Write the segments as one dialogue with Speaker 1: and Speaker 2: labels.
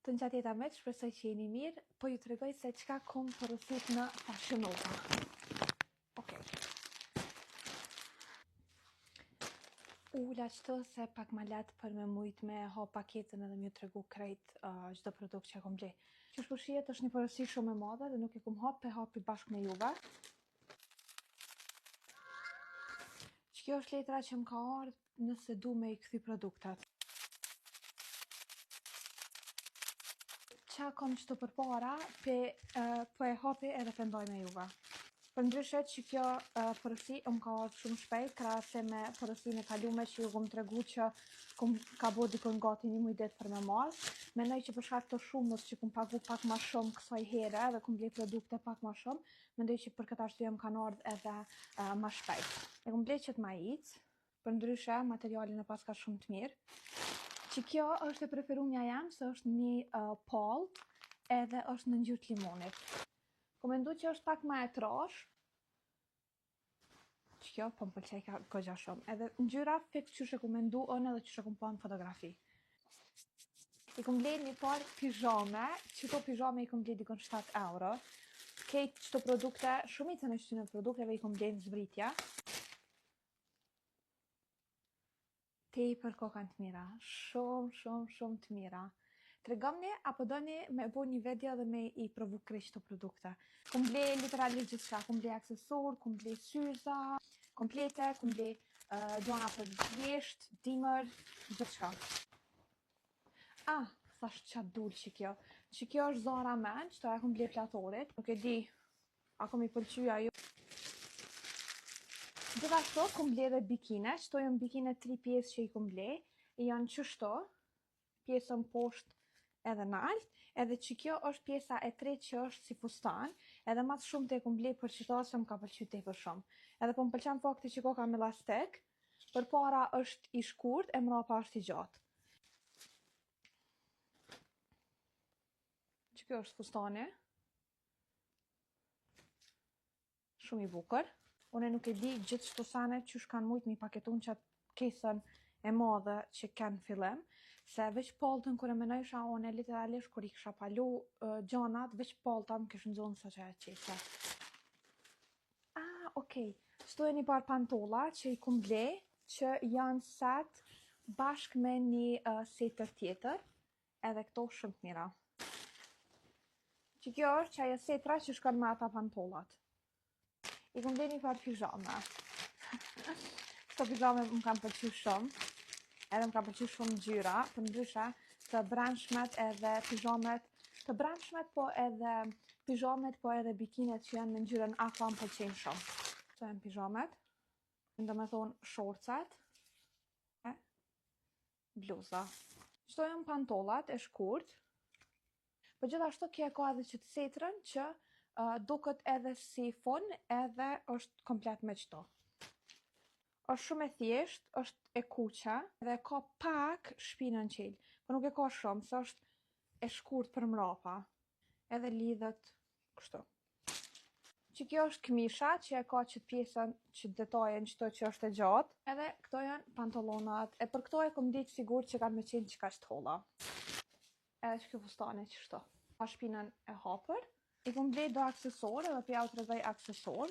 Speaker 1: Të njëjtëta me shpresoj që jeni mirë, po ju tregoj se çka kom porosit në Fashion Nova. Okej. Ula qëto se pak ma letë për me mujt me ha paketën edhe m'ju tregu krejt çdo produkt që kom ble. Qysh po shihet është një porosi shumë e madhe dhe nuk e kom hapi bashkë me juve. Kjo është letra që më ka ardhur nëse du me i kthy produktat. Qa kom qëto për para, po e hapi edhe pendoj me juve. Për ndryshe që kjo porosi më ka ardhur shumë shpejt, krahase me porosinë e kalume që ju kom tregu që ka bo dikon gati një muj det për me marrë. Mendoj që për shkak të shumës që kom pagu pak ma shumë kësaj here dhe kom ble produkte pak ma shumë, mendoj që për këtë arsye më kanë ardhur edhe ma shpejt. E kom ble qët majic, për ndryshe materialin e pas ka shumë të mirë. Që kjo është e preferumja jam, se është një palt edhe është në ngjyrë të limonit. Komendu që është pak ma e trash, që kjo po më pëlqej goxha shumë. Edhe ngjyra fiks qysh e komendu unë edhe qysh e kom pa në fotografi. I kom ble një par pijame, qëto pijame i kom ble dikon 7 euro. Kejt qëto produkte, shumicën e shtynë produkteve i kom ble në zbritja. Tepër kokan të mira, shumë të mira. Tregomni apo doni me bo një video dhe me i provu krejt qëto produkte. Kom ble literalisht gjithçka, kom ble aksesor, kom ble syza, komplete, kom ble gjona për vjesht, dimër, gjithçka. Thash qa dul që kjo. Që kjo është Zara Men, qëto e kom ble platorit. Nuk e di, ako mi pëlqyja ju. Gjithashtu kom ble dhe bikine, qëto janë bikine 3 pjesë që i kom ble. I janë qështo, pjesën poshtë edhe nalt, edhe që kjo është pjesa e tretë që është si fustan, edhe mas shumë të e kom ble për qëta se më ka pëlqy tepër shumë. Edhe po më pëlqen fakti që ko ka me elastik, për para është i shkurt, e mrapa është i gjatë. Që kjo është fustani. Shumë i bukur. Une nuk e di gjithë shto sane qysh kanë mujt mi paketun qatë kesën e madhe që kanë fillim, se veç paltën kër e menojsha one literalisht kër i kësha palu gjanat, veç palta më kishë nëzonë sa që e qese. Okej, qëto e një par pantolla që i kum ble, që janë set bashk me një setër tjetër, edhe këto shumë të mira. Që kjo është që ajo setra që shkon me ata pantollat. I kum ble një par pijame. Këto pijame më kam pëlqy shumë. Edhe më ka pëlqy shumë ngjyra, për ndryshe të brendshmet edhe pijamet, të brendshmet po edhe pijamet po edhe bikinet që janë në ngjyrën aqua më pëlqejnë shumë. Këto janë pijamet, do me thonë shorcat e bluza. Këto janë pantollat e shkurt, po gjithashtu kjo e ka edhe që të setrën që duket edhe si fon edhe është komplet me qëto. Është shumë e thjesht, është e kuqa dhe ka pak shpinën qelë, po nuk e ka shumë, se është e shkurt për mrapa, edhe lidhet kështu. Që kjo është këmisha që e ka qëtë pjesën që detajen qëto që është e gjatë, edhe këto janë pantolonat, e për këto e kom ditë sigur që kanë me qenë që ka qëtë holla. Edhe që kjo fustane që shto. Ka shpinën e hapër, i kom ble do aksesor edhe pja u të redhej aksesor.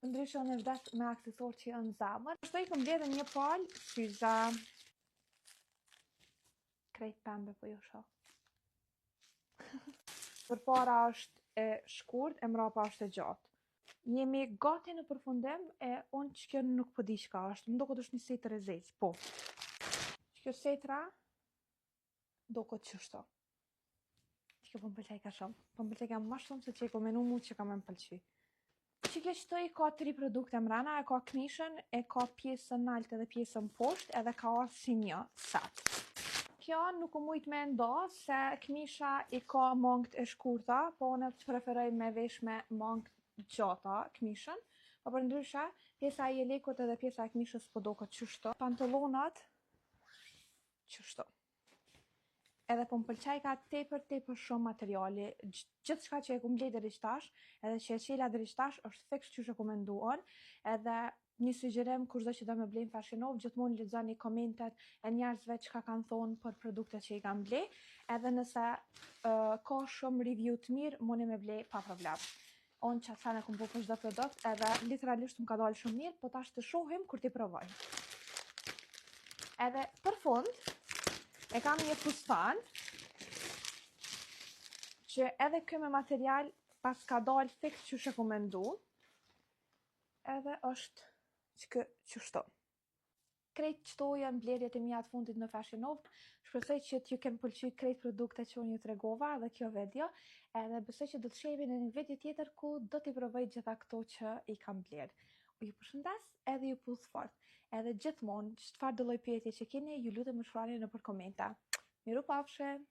Speaker 1: Ndryshë në vdes me aksesor që janë zamër. Ashtu i kom ble dhe një palë syza. Krejt pembe po jo shoh. Për para është e shkurt, e mrapa është e gjatë. Jemi gati në përfundim e unë që kjo nuk po di qka është. Më do këtë është një setër e zezë, po. Që kjo setra do këtë qështo. Që kjo po më pëlqej ka shumë. Po më pëlqej ka ma shumë se që i komenu mu që ka me më pëlqy. Që kjo qëto i ka 3 produkte mrena, e ka këmishën, e ka pjesën nalt edhe pjesën poshtë, edhe ka ardhur si një set. Kjo nuk u mujt me nda, se këmisha i ka mangët e shkurta, po unë të preferoj me vesh me mangët gjata këmishën, po për ndryshe, pjesa i lekut edhe pjesa e këmishës po do këtë qështo. Pantolonat, qështo. Edhe po më pëlqej ka tepër shumë materiali, gjithë shka që e kum ble deri qtash, edhe që e qela deri qtash, është fiks që e komendu unë, edhe një sugjerim kurdo që do me ble në Fashion Nova, gjithmonë lexoni komentet e njerëzve çka kanë thonë për produktet që i kanë ble, edhe nëse ka shumë review të mirë, mundi me ble pa problem. Unë që sa në kom bu për çdo produkt, edhe literalisht më ka dalë shumë mirë, po tash të shohim kur ti provoj. Edhe për fund, e kam një fustan, që edhe kjo me material pas ka dalë fiks që shë ku mendu, edhe është që kë qështu. Krejt qëto janë blerjet e mija të fundit në Fashion Nova. Shpresoj që t'ju kem pëlqy krejt produkte që unë ju tregova dhe kjo video, edhe besoj që do të shihemi në një video tjetër ku do t'i provoj gjitha këto që i kam bler. Ju përshëndes edhe ju puth fort. Edhe gjithmonë, çfarë do lloj pyetje që keni, ju lutem më shkruani nëpër komenta. Miru pafshim!